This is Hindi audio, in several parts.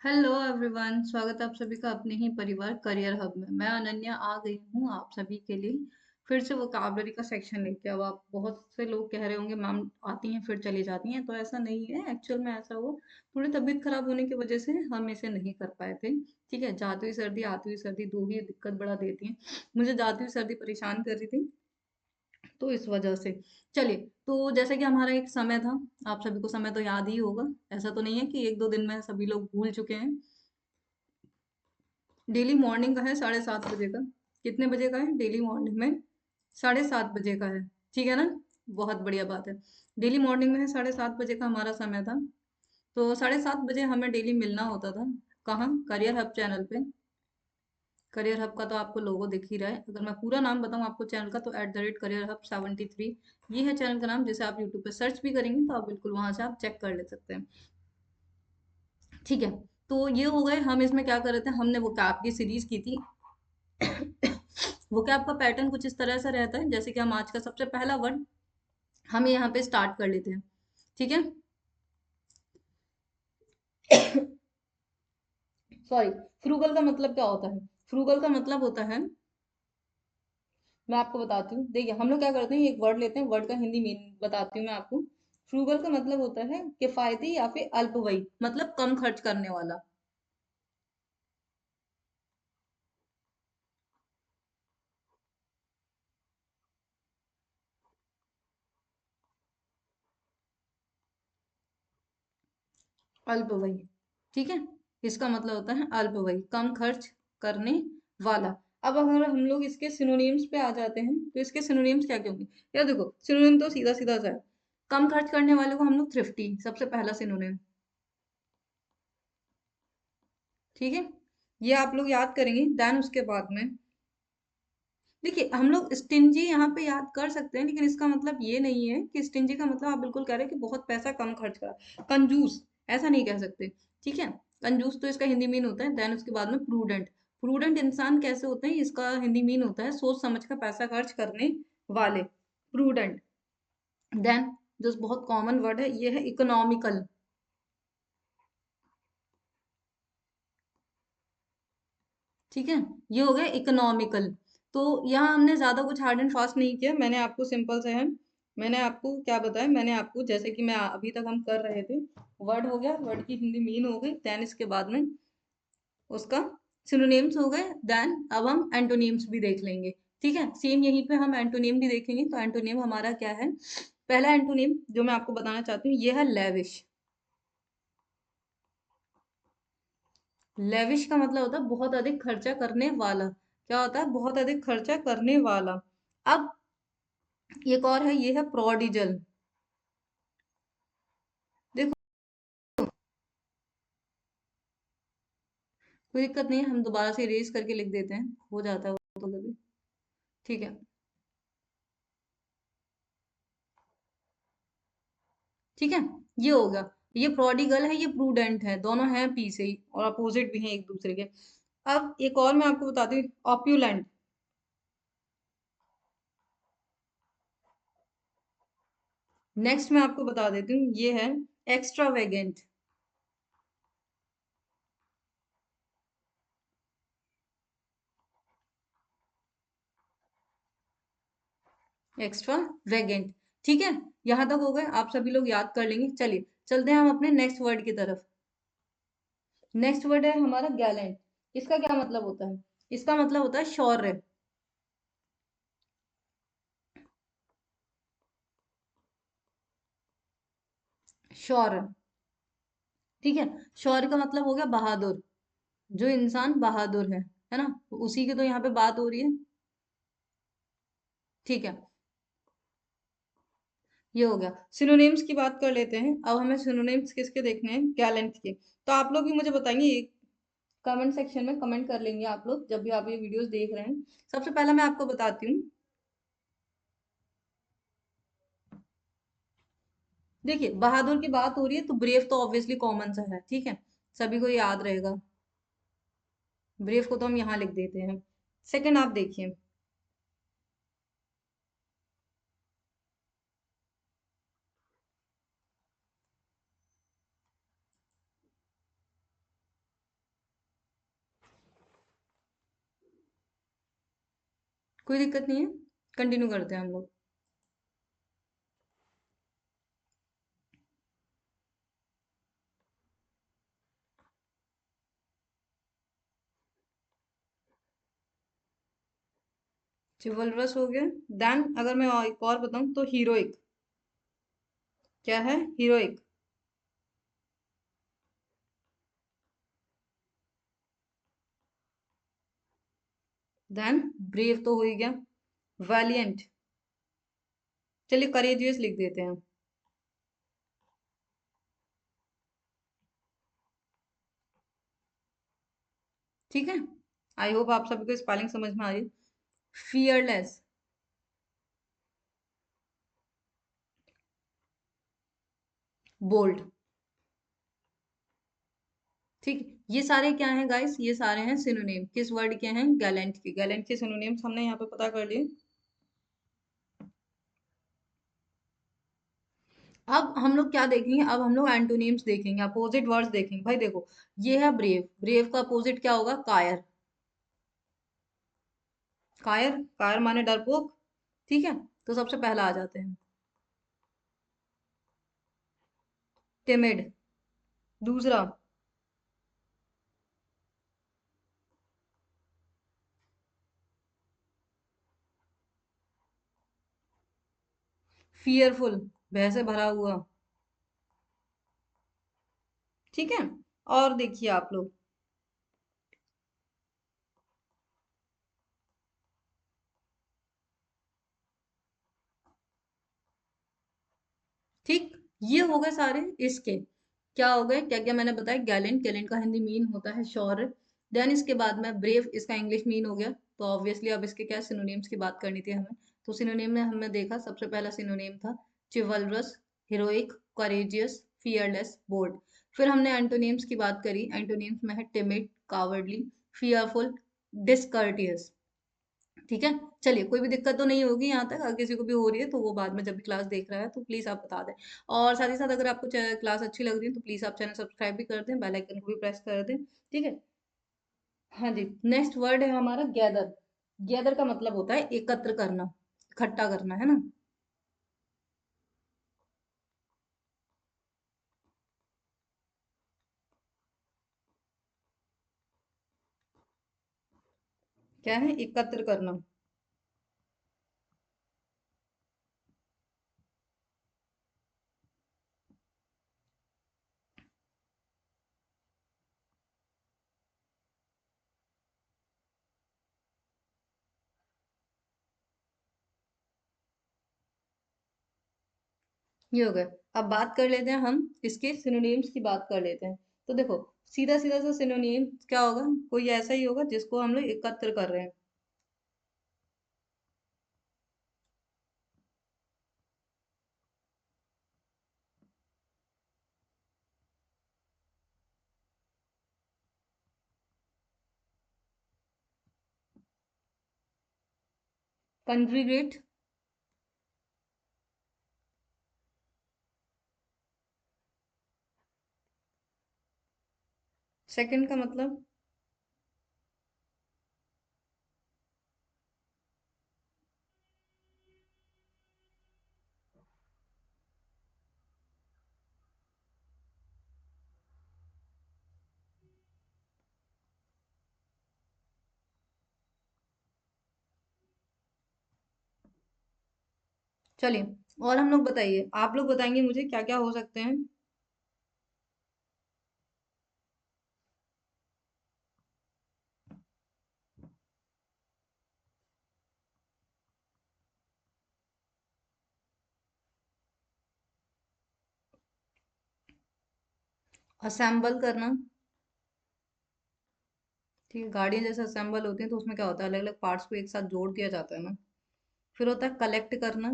हेलो एवरीवन, स्वागत है आप सभी का अपने ही परिवार करियर हब में। मैं अनन्या आ गई हूँ आप सभी के लिए फिर से वोकैबुलरी का सेक्शन लेके। अब आप बहुत से लोग कह रहे होंगे मैम आती हैं फिर चली जाती हैं, तो ऐसा नहीं है। एक्चुअल में ऐसा हुआ, थोड़ी तबीयत खराब होने की वजह से हम इसे नहीं कर पाए थे। ठीक है, जाती हुई सर्दी आती हुई सर्दी दो ही दिक्कत बड़ा देती हैं। मुझे जाती हुई सर्दी परेशान कर रही थी, तो इस वजह से। चलिए, तो जैसे कि हमारा एक समय था, आप सभी को समय तो याद ही होगा। ऐसा तो नहीं है कि एक दो दिन में सभी लोग भूल चुके हैं। डेली मॉर्निंग का है 7:30 बजे का। कितने बजे का है डेली मॉर्निंग में? 7:30 बजे का है। ठीक है ना? बहुत बढ़िया बात है। डेली मॉर्निंग में है 7:30 बजे का हमारा समय था। तो 7:30 बजे हमें डेली मिलना होता था। कहाँ? करियर हब चैनल पे। करियर हब का तो आपको लोगो दिख ही रहा है। अगर मैं पूरा नाम बताऊं आपको चैनल का, तो @careerhub73 ये है चैनल का नाम, जिसे आप यूट्यूब पे सर्च भी करेंगे तो आप बिल्कुल वहां से आप चेक कर ले सकते हैं। ठीक है, तो ये हो गए। हम इसमें क्या कर रहे थे, हमने वो कैप की सीरीज की थी। वो क्या आपका पैटर्न कुछ इस तरह से रहता है, जैसे कि हम आज का सबसे पहला वर्ड हम यहाँ पे स्टार्ट कर लेते हैं। ठीक है। सॉरी, फ्रूगल का मतलब क्या होता है? फ्रूगल का मतलब होता है, मैं आपको बताती हूँ। देखिए, हम लोग क्या करते हैं, एक वर्ड लेते हैं, वर्ड का हिंदी मीनिंग बताती हूँ मैं आपको। फ्रूगल का मतलब होता है किफायती या फिर अल्पव्ययी, मतलब कम खर्च करने वाला। अल्पव्ययी। ठीक है, इसका मतलब होता है अल्पव्ययी, कम खर्च करने वाला। अब अगर हम लोग इसके सिनोनिम्स पे आ जाते हैं, तो इसके सिनोनिम्स क्या क्या होंगे? यार देखो, सिनोनिम तो सीधा सीधा सा है। कम खर्च करने वाले को हम लोग थ्रिफ्टी, सबसे पहला सिनोनिम। ठीक है, ये आप लोग याद करेंगे। देन उसके बाद में देखिए, हम लोग स्टिंजी यहाँ पे याद कर सकते हैं, लेकिन इसका मतलब ये नहीं है कि स्टिंजी का मतलब आप बिल्कुल कह रहे हैं कि बहुत पैसा कम खर्च करा। कंजूस, ऐसा नहीं कह सकते। ठीक है, कंजूस तो इसका हिंदी मीन होता है। देन उसके बाद में प्रूडेंट। प्रूडेंट इंसान कैसे होते हैं, इसका हिंदी मीन होता है सोच समझ कर पैसा खर्च करने वाले, प्रूडेंट। देन जो बहुत कॉमन वर्ड है, ये है इकोनॉमिकल। ठीक है, ये हो गया इकोनॉमिकल। तो यहाँ हमने ज्यादा कुछ हार्ड एंड फास्ट नहीं किया, मैंने आपको सिंपल से है। मैंने आपको क्या बताया, मैंने आपको जैसे कि मैं अभी तक हम कर रहे थे, वर्ड हो गया, वर्ड की हिंदी मीन हो गई, देन इसके बाद में उसका सिनोनिम्स हो गए। देन अब हम एंटोनिम्स भी देख लेंगे। ठीक है, सेम यहीं पे हम एंटोनिम भी देखेंगे। तो एंटोनिम हमारा क्या है? पहला एंटोनिम जो मैं आपको बताना चाहती हूँ, ये है लेविश। लेविश का मतलब होता है बहुत अधिक खर्चा करने वाला। क्या होता है? बहुत अधिक खर्चा करने वाला। अब एक और है, ये है प्रोडिजल। देखो, कोई दिक्कत नहीं है, हम दोबारा से इरेज करके लिख देते हैं, हो जाता है वो तो कभी। ठीक है। ठीक है, ये हो गया। ये प्रोडिगल है, ये प्रूडेंट है, दोनों हैं पी से ही और अपोजिट भी हैं एक दूसरे के। अब एक और मैं आपको बताती हूँ, ऑप्यूलेंट। नेक्स्ट मैं आपको बता देती हूँ, ये है एक्स्ट्रावेगेंट। एक्स्ट्रावेगेंट। ठीक है, यहां तक हो गए, आप सभी लोग याद कर लेंगे। चलिए, चलते हैं हम अपने नेक्स्ट वर्ड की तरफ। नेक्स्ट वर्ड है हमारा गैलेंट। इसका क्या मतलब होता है? इसका मतलब होता है शौर्य। शौर्य। ठीक है, शौर्य का मतलब हो गया बहादुर। जो इंसान बहादुर है ना? तो उसी की तो यहाँ पे बात हो रही है। ठीक है, ये हो गया। सिनोनिम्स की बात कर लेते हैं। अब हमें सिनोनिम्स किसके देखने हैं? गैलेंट के। तो आप लोग भी मुझे बताएंगे, कमेंट सेक्शन में कमेंट कर लेंगे आप लोग जब भी आप ये वीडियोस देख रहे हैं। सबसे पहला मैं आपको बताती हूँ। देखिए, बहादुर की बात हो रही है, तो ब्रेव तो ऑब्वियसली कॉमन सा है। ठीक है, सभी को याद रहेगा। ब्रेव को तो हम यहाँ लिख देते हैं। सेकंड आप देखिए, कोई दिक्कत नहीं है, कंटिन्यू करते हैं हम लोग। चिवलरस हो गया। देन अगर मैं एक और बताऊं तो हीरोइक। क्या है? हीरोइक। देन ब्रेव तो हो ही गया। वैलियंट। चलिए करेजियस लिख देते हैं। ठीक है। आई होप आप सभी को स्पेलिंग समझ में आ रही है। फियरलेस। बोल्ड। ठीक है। ये सारे क्या हैं गाइस? ये सारे हैं सिनोनिम। किस वर्ड के हैं? गैलेंट के। गैलेंट के सिनोनिम्स हमने यहाँ पे पता कर लिए। अब हम लोग क्या देखेंगे? अब हम लोग एंटोनिम्स देखेंगे, अपोजिट वर्ड्स देखेंगे। भाई देखो, ये है ब्रेव। ब्रेव का अपोजिट क्या होगा? कायर। कायर, कायर माने डरपोक। ठीक है। तो सबसे पहला आ जाते हैं, टिमिड। दूसरा, फियरफुल, भय से भरा हुआ। ठीक है। और देखिए आप लोग, ठीक, ये हो गए सारे इसके। क्या हो गए? क्या क्या मैंने बताया? गैलेंट, गैलेंट का हिंदी मीन होता है शौर्य। देन इसके बाद में ब्रेव, इसका इंग्लिश मीन हो गया। तो ऑब्वियसली अब इसके क्या सिनोनिम्स की बात करनी थी हमें। तो सिनोनिम में हमने देखा, सबसे पहला सिनोनिम था चिवलरस, हीरोइक, करेजियस, फियरलेस, बोल्ड। फिर हमने एंटोनिम्स की बात करी। एंटोनिम्स में है टिमिड, कावर्डली, फियरफुल, डिसकर्टियस। ठीक है। चलिए, कोई भी दिक्कत तो नहीं होगी यहाँ तक। अगर किसी को भी हो रही है तो वो बाद में जब भी क्लास देख रहा है तो प्लीज आप बता दें। और साथ ही साथ अगर आपको क्लास अच्छी लग रही है तो प्लीज आप चैनल सब्सक्राइब भी कर दें, बेल आइकन को भी प्रेस कर दें। ठीक है। हाँ जी। नेक्स्ट वर्ड है हमारा गैदर। गैदर का मतलब होता है एकत्र करना, इकट्ठा करना, है ना। क्या है? एकत्र करना। ये हो गया। अब बात कर लेते हैं हम इसके सिनोनिम्स की बात कर लेते हैं। तो देखो, सीधा सीधा सा सिनोनिम क्या होगा? कोई ऐसा ही होगा जिसको हम लोग एकत्र कर रहे हैं। कंग्रीगेट। सेकंड का मतलब, चलिए, और हम लोग बताइए, आप लोग बताएंगे मुझे क्या क्या हो सकते हैं। असेंबल करना। ठीक है। गाड़ियां जैसे असेंबल होती हैं तो उसमें क्या होता है? अलग अलग पार्ट्स को एक साथ जोड़ दिया जाता है ना। फिर होता है कलेक्ट करना।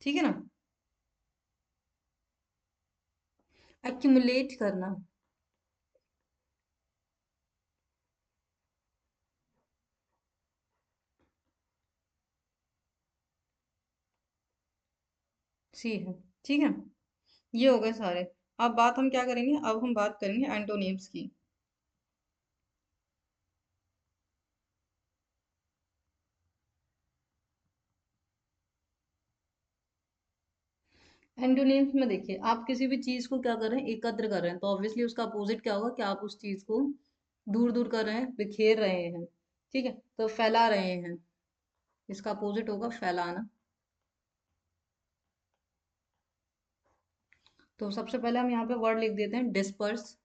ठीक है ना। एक्यूमुलेट करना। सी है। ठीक है। ये हो गए सारे। अब बात हम क्या करेंगे? अब हम बात करेंगे एंटोनिम्स की। एंटोनिम्स में देखिए, आप किसी भी चीज को क्या कर रहे हैं, एकत्र कर रहे हैं, तो ऑब्वियसली उसका अपोजिट क्या होगा कि आप उस चीज को दूर दूर कर रहे हैं, बिखेर रहे हैं। ठीक है, तो फैला रहे हैं, इसका अपोजिट होगा फैलाना। तो सबसे पहले हम यहाँ पे वर्ड लिख देते हैं डिस्पर्स।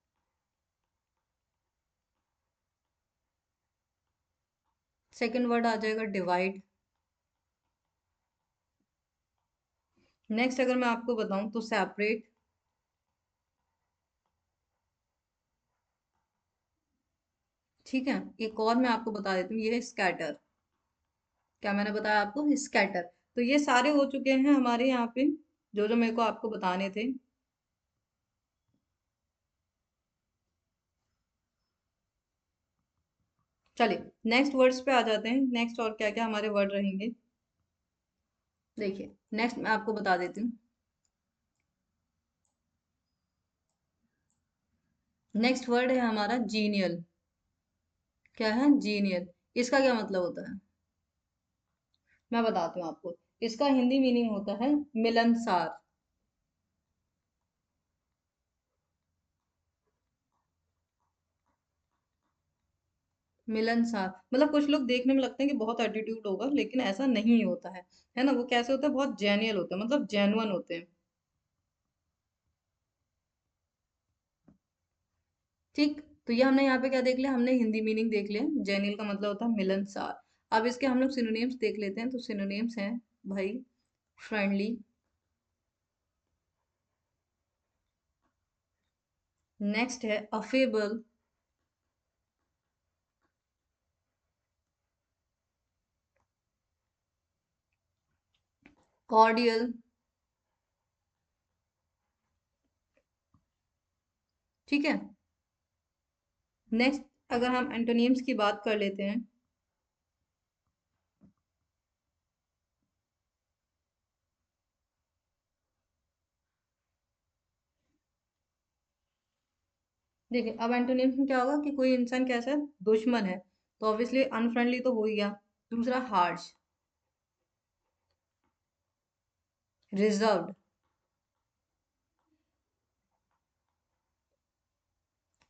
सेकंड वर्ड आ जाएगा डिवाइड। नेक्स्ट अगर मैं आपको बताऊं तो सेपरेट। ठीक है, एक और मैं आपको बता देती हूँ, ये है स्कैटर। क्या मैंने बताया आपको, स्कैटर। तो ये सारे हो चुके हैं हमारे यहाँ पे, जो जो मेरे को आपको बताने थे। चलिए नेक्स्ट वर्ड्स पे आ जाते हैं, नेक्स्ट और क्या क्या हमारे वर्ड रहेंगे। देखिए, नेक्स्ट मैं आपको बता देती हूँ। नेक्स्ट वर्ड है हमारा जीनियल। क्या है, जीनियल। इसका क्या मतलब होता है, मैं बताती हूँ आपको। इसका हिंदी मीनिंग होता है मिलनसार। मिलनसार मतलब कुछ लोग देखने में लगते हैं कि बहुत एटीट्यूड होगा, लेकिन ऐसा नहीं होता है ना। वो कैसे होता है, बहुत जेन्युइन होते हैं, मतलब जेन्युइन होते हैं। ठीक, तो ये हमने यहाँ पे क्या देख लिया, हमने हिंदी मीनिंग देख लिया, जेन्युइन का मतलब होता है मिलनसार। अब इसके हम लोग सिनोनिम्स देख लेते हैं। तो सिनोनिम्स हैं भाई, फ्रेंडली। नेक्स्ट है अफेबल। कॉर्डियल। ठीक है, नेक्स्ट अगर हम एंटोनिम्स की बात कर लेते हैं। देखिए, अब एंटोनिम्स में क्या होगा कि कोई इंसान कैसा है, दुश्मन है, तो ऑब्वियसली अनफ्रेंडली तो हो ही गया। दूसरा हार्श, रिजर्व्ड,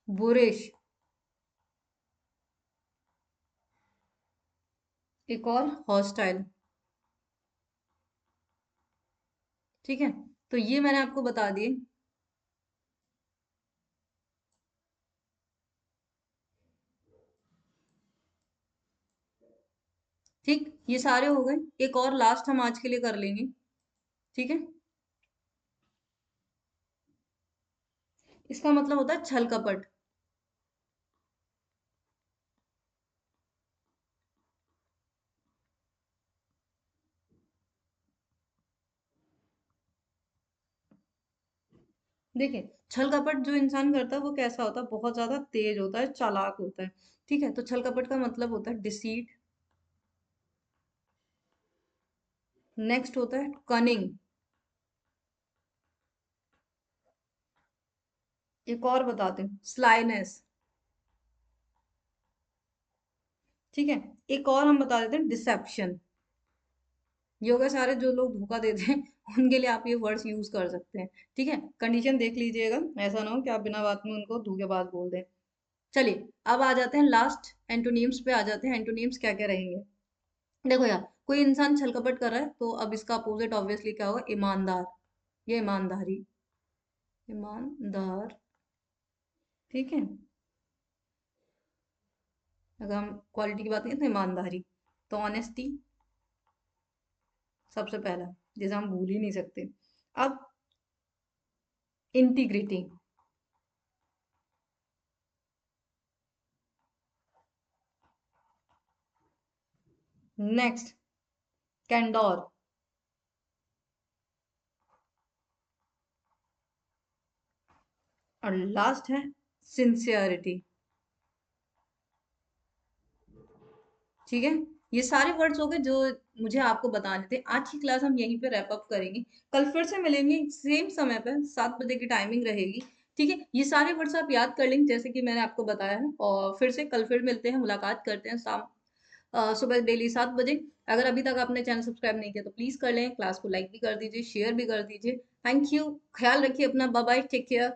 बुरिश, एक और हॉस्टाइल। ठीक है, तो ये मैंने आपको बता दिए। ठीक, ये सारे हो गए। एक और लास्ट हम आज के लिए कर लेंगे। ठीक है, इसका मतलब होता है छल कपट। देखिए, छल कपट जो इंसान करता है वो कैसा होता है, बहुत ज्यादा तेज होता है, चालाक होता है। ठीक है, तो छल कपट का मतलब होता है डिसीट। नेक्स्ट होता है कनिंग। एक और बताते हैं, स्लाइनेस। ठीक है, एक और हम बता देते हैं, डिसेप्शन। ये हो गए सारे जो लोग धोखा देते हैं उनके लिए आप ये वर्ड्स यूज कर सकते हैं। ठीक है, कंडीशन देख लीजिएगा, ऐसा ना हो कि आप बिना बात में उनको धोखेबाज बोल दें। चलिए, अब आ जाते हैं लास्ट एंटोनिम्स पे, आ जाते हैं एंटोनिम्स क्या क्या रहेंगे। देखो यार, कोई इंसान छल कपट कर रहा है, तो अब इसका अपोजिट ऑब्वियसली क्या होगा, ईमानदार। ये ईमानदारी, ईमानदार। ठीक है, अगर हम क्वालिटी की बात करें तो ईमानदारी। तो ऑनेस्टी सबसे पहला, जिसे हम भूल ही नहीं सकते। अब इंटीग्रिटी। Next candour. और लास्ट है सिंसियरिटी। ठीक है, ये सारे वर्ड्स हो गए जो मुझे आपको बताने थे। आज की क्लास हम यहीं पे रैप अप करेंगे। कल फिर से मिलेंगे सेम समय पर, 7 बजे की टाइमिंग रहेगी। ठीक है, ये सारे वर्ड्स आप याद कर लेंगे जैसे कि मैंने आपको बताया है, और फिर से कल फिर मिलते हैं, मुलाकात करते हैं शाम सुबह डेली 7 बजे। अगर अभी तक आपने चैनल सब्सक्राइब नहीं किया तो प्लीज कर लें, क्लास को लाइक भी कर दीजिए, शेयर भी कर दीजिए। थैंक यू, ख्याल रखिए अपना, बाय बाय, टेक केयर।